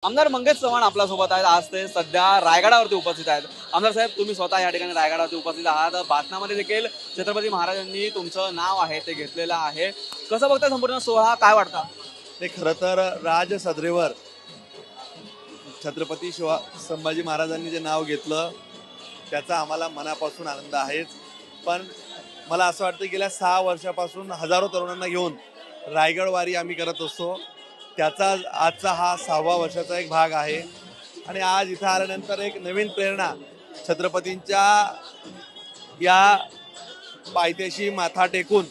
आमदार मंगेश चव्हाण आपल्यासोबत आहेत. आज ते सध्या रायगडावरती उपस्थित आहेत. आमदार साहेब, तुम्ही स्वतः या ठिकाणी रायगडावरती उपस्थित आहात. भाषणामध्ये देखील छत्रपती महाराजांनी तुमचं नाव आहे ते घेतलेलं आहे. कसं बघता संपूर्ण सोहळा, काय वाटतं? ते खरं तर राजसदरेवर छत्रपती संभाजी महाराजांनी जे नाव घेतलं त्याचा आम्हाला मनापासून आनंद आहेच. पण मला असं वाटतं गेल्या 6 वर्षापासून हजारो तरुणांना घेऊन रायगडवारी आम्ही करत असतो. त्याचा आजचा हा 6वा वर्षाचा एक भाग आहे. आणि आज इथं आल्यानंतर एक नवीन प्रेरणा छत्रपतींच्या या पायथ्याशी माथा टेकून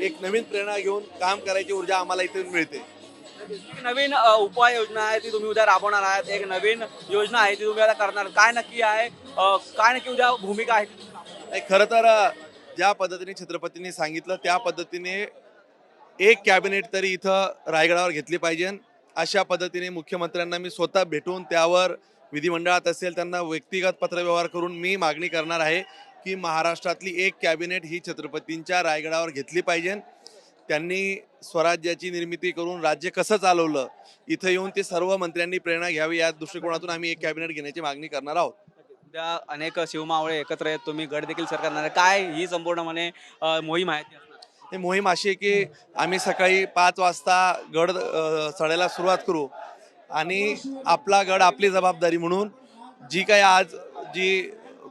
एक नवीन प्रेरणा घेऊन काम करायची ऊर्जा आम्हाला इथून मिळते. एक नवीन उपाययोजना आहे ती तुम्ही उद्या राबवणार आहात. एक नवीन योजना आहे ती तुम्ही आता करणार. काय नक्की आहे, काय नक्की उद्या भूमिका आहे? खरं तर ज्या पद्धतीने छत्रपतींनी सांगितलं त्या पद्धतीने एक कॅबिनेट तरी इथं रायगडावर घेतली पाहिजे. अशा पद्धतीने मुख्यमंत्र्यांना मी स्वतः भेटून त्यावर विधिमंडळात असेल त्यांना व्यक्तिगत पत्रव्यवहार करून मी मागणी करणार आहे की महाराष्ट्रातली एक कॅबिनेट ही छत्रपतींच्या रायगडावर घेतली पाहिजे. त्यांनी स्वराज्याची निर्मिती करून राज्य कसं चालवलं इथं येऊन ते सर्व मंत्र्यांनी प्रेरणा घ्यावी. या दृष्टिकोनातून आम्ही एक कॅबिनेट घेण्याची मागणी करणार आहोत. उद्या अनेक शिवमावळे एकत्र आहेत, तुम्ही गड देखील सर करणार आहे. काय ही संपूर्णपणे मोहीम आहे ती असणार? ही मोहीम अशी आहे की आम्ही सकाळी 5 वाजता गड चढायला सुरुवात करू आणि आपला गड आपली जबाबदारी म्हणून जी काही आज जी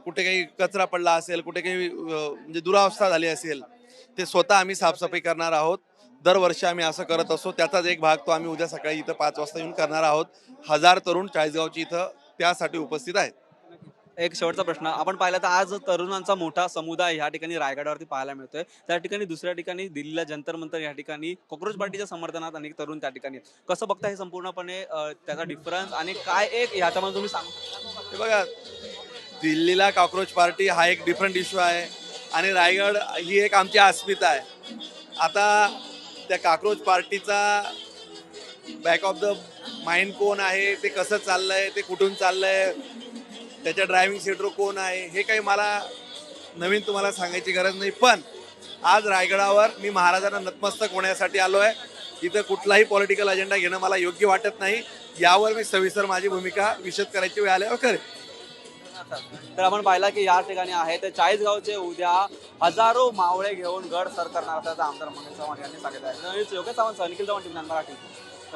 कुठे काही कचरा पडला असेल, कुठे काही म्हणजे दुरावस्था झाली असेल ते स्वतः आम्ही साफसफाई करणार आहोत. दरवर्षी आम्ही असं करत असतो. त्याचाच एक भाग तो आम्ही उद्या सकाळी इथं 5 वाजता येऊन करणार आहोत. 1000 तरुण चाळीसगावची इथं त्यासाठी उपस्थित आहेत. एक शेवटचा प्रश्न, आपण पाहिलं तर आज तरुणांचा मोठा समुदाय या ठिकाणी रायगडावरती पाहायला मिळतोय. त्या ठिकाणी दुसऱ्या ठिकाणी दिल्लीला जंतर मंतर या ठिकाणी कॉक्रोच पार्टीच्या समर्थनात अनेक तरुण त्या ठिकाणी आहेत. कसं बघता हे संपूर्णपणे त्याचा डिफरन्स आणि काय एक ह्याच्यामध्ये तुम्ही सांगू शकता? हे बघा, दिल्लीला कॉक्रोच पार्टी हा एक डिफरंट इश्यू आहे आणि रायगड ही एक आमची अस्मिता आहे. आता त्या कॉक्रोच पार्टीचा बॅक ऑफ द माइंड कोण आहे, ते कसं चाललंय, ते कुठून चाललंय, त्याच्या ड्रायव्हिंग सीटवर कोण आहे, हे काही मला नवीन तुम्हाला सांगायची गरज नाही. पण आज रायगडावर मी महाराजांना नतमस्तक होण्यासाठी आलो आहे. इथं कुठलाही पॉलिटिकल अजेंडा घेणं मला योग्य वाटत नाही. यावर मी सविस्तर माझी भूमिका विशद करायची वेळ आल्यावर करेन. तर आपण पाहिला की या ठिकाणी आहे ते चाळीसगावचे उद्या हजारो मावळे घेऊन गड सर करणार असल्याचं आमदार मंगेश चव्हाण यांनी सांगितलं आहे. योगेश सावंत, निखिल चव्हाण, टीव्ही 9 मराठी,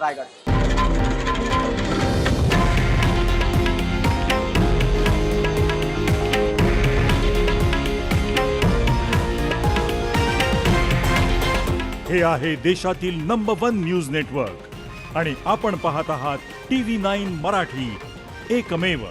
रायगड. हे आहे देशातील नंबर 1 न्यूज नेटवर्क आणि आपण पाहत आहात TV9 मराठी, एकमेव.